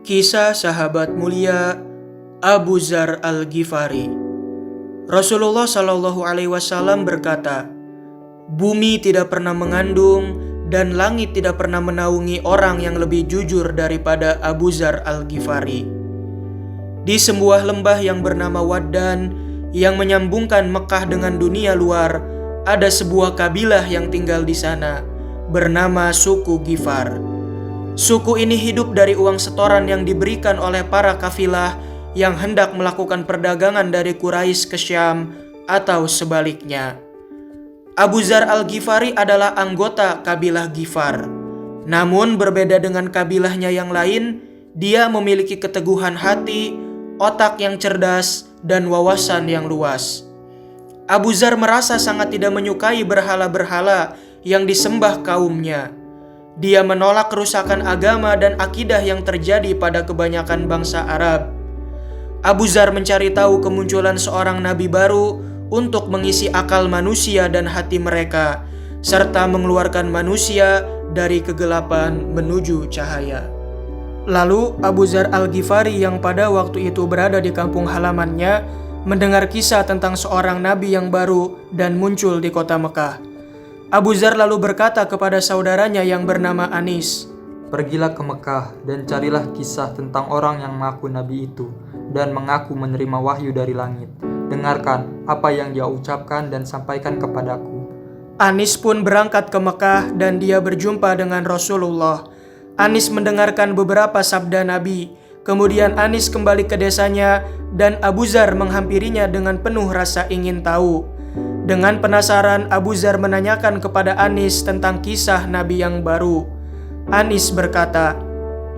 Kisah sahabat mulia Abu Dzar Al-Ghifari. Rasulullah Shallallahu Alaihi Wasallam berkata, "Bumi tidak pernah mengandung dan langit tidak pernah menaungi orang yang lebih jujur daripada Abu Dzar Al-Ghifari." Di sebuah lembah yang bernama Waddan yang menyambungkan Mekah dengan dunia luar, ada sebuah kabilah yang tinggal di sana bernama suku Ghifar. Suku ini hidup dari uang setoran yang diberikan oleh para kafilah yang hendak melakukan perdagangan dari Quraisy ke Syam atau sebaliknya. Abu Dzar Al-Ghifari adalah anggota kabilah Ghifar. Namun berbeda dengan kabilahnya yang lain, dia memiliki keteguhan hati, otak yang cerdas, dan wawasan yang luas. Abu Dzar merasa sangat tidak menyukai berhala-berhala yang disembah kaumnya. Dia menolak kerusakan agama dan akidah yang terjadi pada kebanyakan bangsa Arab. Abu Dzar mencari tahu kemunculan seorang nabi baru untuk mengisi akal manusia dan hati mereka, serta mengeluarkan manusia dari kegelapan menuju cahaya. Lalu Abu Dzar Al-Ghifari yang pada waktu itu berada di kampung halamannya mendengar kisah tentang seorang nabi yang baru dan muncul di kota Mekah. Abu Dzar lalu berkata kepada saudaranya yang bernama Anis, "Pergilah ke Mekah dan carilah kisah tentang orang yang mengaku nabi itu dan mengaku menerima wahyu dari langit. Dengarkan apa yang dia ucapkan dan sampaikan kepadaku." Anis pun berangkat ke Mekah dan dia berjumpa dengan Rasulullah. Anis mendengarkan beberapa sabda Nabi. Kemudian Anis kembali ke desanya dan Abu Dzar menghampirinya dengan penuh rasa ingin tahu. Dengan penasaran, Abu Dzar menanyakan kepada Anis tentang kisah Nabi yang baru. Anis berkata,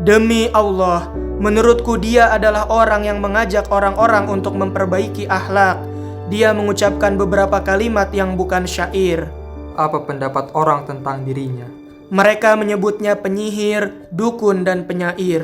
"Demi Allah, menurutku dia adalah orang yang mengajak orang-orang untuk memperbaiki akhlak. Dia mengucapkan beberapa kalimat yang bukan syair." Apa pendapat orang tentang dirinya? Mereka menyebutnya penyihir, dukun, dan penyair.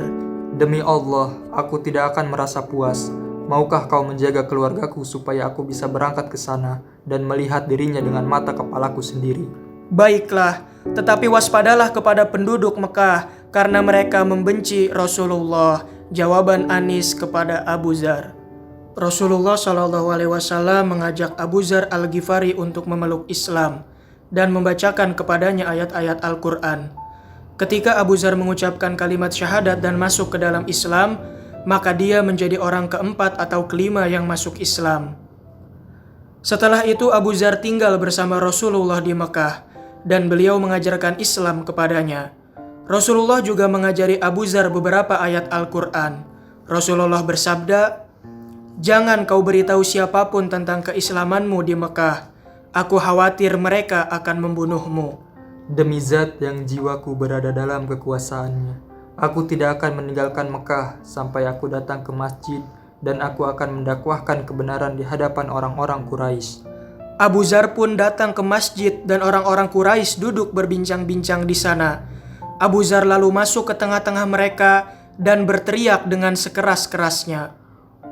Demi Allah, aku tidak akan merasa puas. Maukah kau menjaga keluargaku supaya aku bisa berangkat ke sana dan melihat dirinya dengan mata kepalaku sendiri? Baiklah, tetapi waspadalah kepada penduduk Mekah karena mereka membenci Rasulullah. Jawaban Anis kepada Abu Dzar. Rasulullah Shallallahu Alaihi Wasallam mengajak Abu Dzar Al-Ghifari untuk memeluk Islam dan membacakan kepadanya ayat-ayat Al-Quran. Ketika Abu Dzar mengucapkan kalimat syahadat dan masuk ke dalam Islam, maka dia menjadi orang keempat atau kelima yang masuk Islam. Setelah itu Abu Dzar tinggal bersama Rasulullah di Mekah dan beliau mengajarkan Islam kepadanya. Rasulullah juga mengajari Abu Dzar beberapa ayat Al-Quran. Rasulullah bersabda, "Jangan kau beritahu siapapun tentang keislamanmu di Mekah. Aku khawatir mereka akan membunuhmu." Demi zat yang jiwaku berada dalam kekuasaannya, aku tidak akan meninggalkan Mekah sampai aku datang ke masjid dan aku akan mendakwahkan kebenaran di hadapan orang-orang Quraisy. Abu Dzar pun datang ke masjid dan orang-orang Quraisy duduk berbincang-bincang di sana. Abu Dzar lalu masuk ke tengah-tengah mereka dan berteriak dengan sekeras-kerasnya,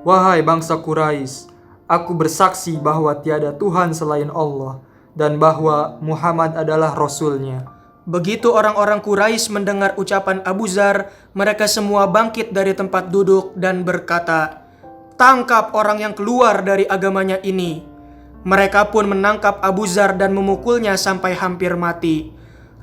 "Wahai bangsa Quraisy, aku bersaksi bahwa tiada Tuhan selain Allah dan bahwa Muhammad adalah Rasul-Nya." Begitu orang-orang Quraisy mendengar ucapan Abu Dzar, mereka semua bangkit dari tempat duduk dan berkata, "Tangkap orang yang keluar dari agamanya ini." Mereka pun menangkap Abu Dzar dan memukulnya sampai hampir mati.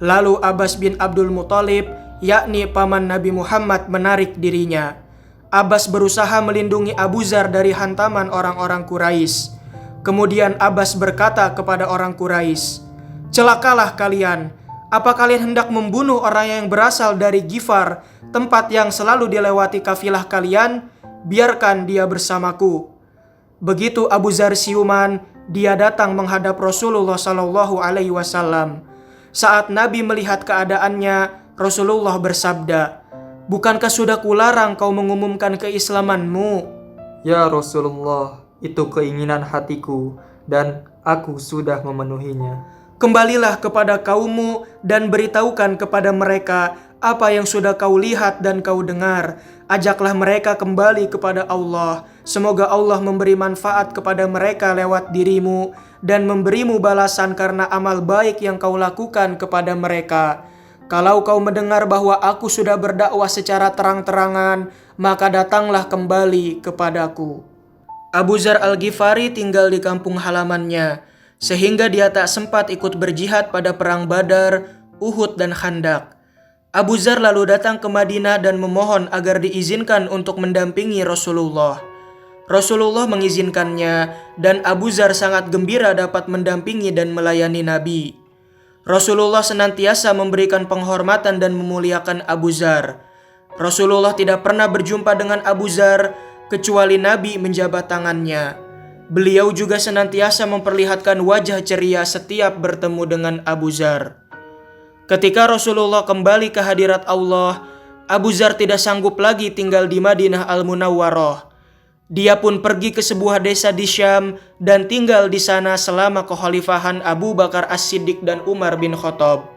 Lalu Abbas bin Abdul Muthalib, yakni paman Nabi Muhammad, menarik dirinya. Abbas berusaha melindungi Abu Dzar dari hantaman orang-orang Quraisy. Kemudian Abbas berkata kepada orang Quraisy, "Celakalah kalian. Apa kalian hendak membunuh orang yang berasal dari Ghifar, tempat yang selalu dilewati kafilah kalian? Biarkan dia bersamaku." Begitu Abu Dzar siuman, dia datang menghadap Rasulullah Shallallahu Alaihi Wasallam. Saat Nabi melihat keadaannya, Rasulullah bersabda, "Bukankah sudah kularang kau mengumumkan keislamanmu?" "Ya Rasulullah, itu keinginan hatiku dan aku sudah memenuhinya." "Kembalilah kepada kaummu dan beritahukan kepada mereka apa yang sudah kau lihat dan kau dengar. Ajaklah mereka kembali kepada Allah. Semoga Allah memberi manfaat kepada mereka lewat dirimu dan memberimu balasan karena amal baik yang kau lakukan kepada mereka." Kalau kau mendengar bahwa aku sudah berdakwah secara terang-terangan, maka datanglah kembali kepadaku." Abu Dzar Al-Ghifari tinggal di kampung halamannya, sehingga dia tak sempat ikut berjihad pada perang Badar, Uhud, dan Khandak. Abu Dzar lalu datang ke Madinah dan memohon agar diizinkan untuk mendampingi Rasulullah. Rasulullah mengizinkannya dan Abu Dzar sangat gembira dapat mendampingi dan melayani Nabi. Rasulullah senantiasa memberikan penghormatan dan memuliakan Abu Dzar. Rasulullah tidak pernah berjumpa dengan Abu Dzar kecuali Nabi menjabat tangannya. Beliau juga senantiasa memperlihatkan wajah ceria setiap bertemu dengan Abu Dzar. Ketika Rasulullah kembali ke hadirat Allah, Abu Dzar tidak sanggup lagi tinggal di Madinah Al-Munawwarah. Dia pun pergi ke sebuah desa di Syam dan tinggal di sana selama kekhalifahan Abu Bakar As-Siddiq dan Umar bin Khattab.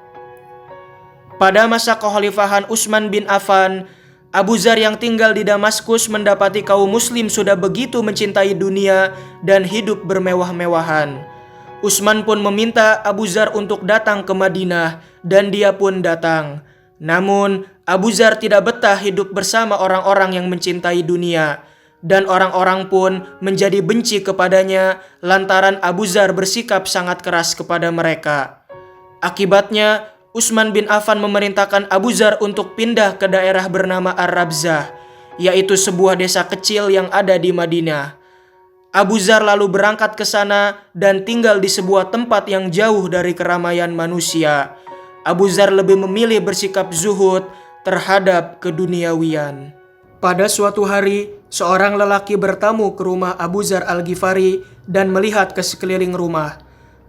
Pada masa kekhalifahan Utsman bin Affan, Abu Dzar yang tinggal di Damaskus mendapati kaum muslim sudah begitu mencintai dunia dan hidup bermewah-mewahan. Utsman pun meminta Abu Dzar untuk datang ke Madinah dan dia pun datang. Namun Abu Dzar tidak betah hidup bersama orang-orang yang mencintai dunia. Dan orang-orang pun menjadi benci kepadanya lantaran Abu Dzar bersikap sangat keras kepada mereka. Akibatnya, Utsman bin Affan memerintahkan Abu Dzar untuk pindah ke daerah bernama Ar-Rabzah, yaitu sebuah desa kecil yang ada di Madinah. Abu Dzar lalu berangkat ke sana dan tinggal di sebuah tempat yang jauh dari keramaian manusia. Abu Dzar lebih memilih bersikap zuhud terhadap keduniawian. Pada suatu hari, seorang lelaki bertamu ke rumah Abu Dzar Al-Ghifari dan melihat ke sekeliling rumah.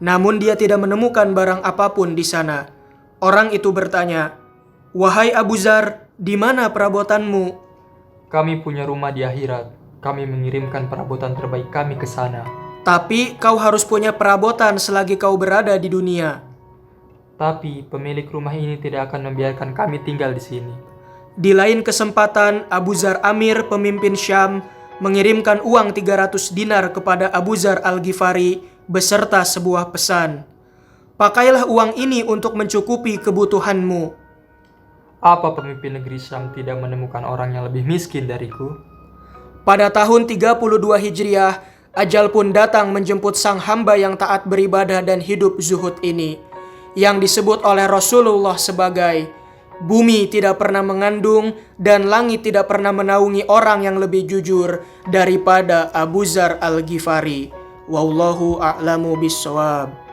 Namun dia tidak menemukan barang apapun di sana. Orang itu bertanya, "Wahai Abu Dzar, di mana perabotanmu?" Kami punya rumah di akhirat. Kami mengirimkan perabotan terbaik kami ke sana. Tapi kau harus punya perabotan selagi kau berada di dunia. Tapi pemilik rumah ini tidak akan membiarkan kami tinggal di sini. Di lain kesempatan, Abu Dzar Amir, pemimpin Syam, mengirimkan uang 300 dinar kepada Abu Dzar Al-Ghifari beserta sebuah pesan. "Pakailah uang ini untuk mencukupi kebutuhanmu." Apa pemimpin negeri Syam tidak menemukan orang yang lebih miskin dariku? Pada tahun 32 Hijriah, ajal pun datang menjemput sang hamba yang taat beribadah dan hidup zuhud ini, yang disebut oleh Rasulullah sebagai bumi tidak pernah mengandung dan langit tidak pernah menaungi orang yang lebih jujur daripada Abu Dzar Al-Ghifari. Wallahu a'lamu bissawab.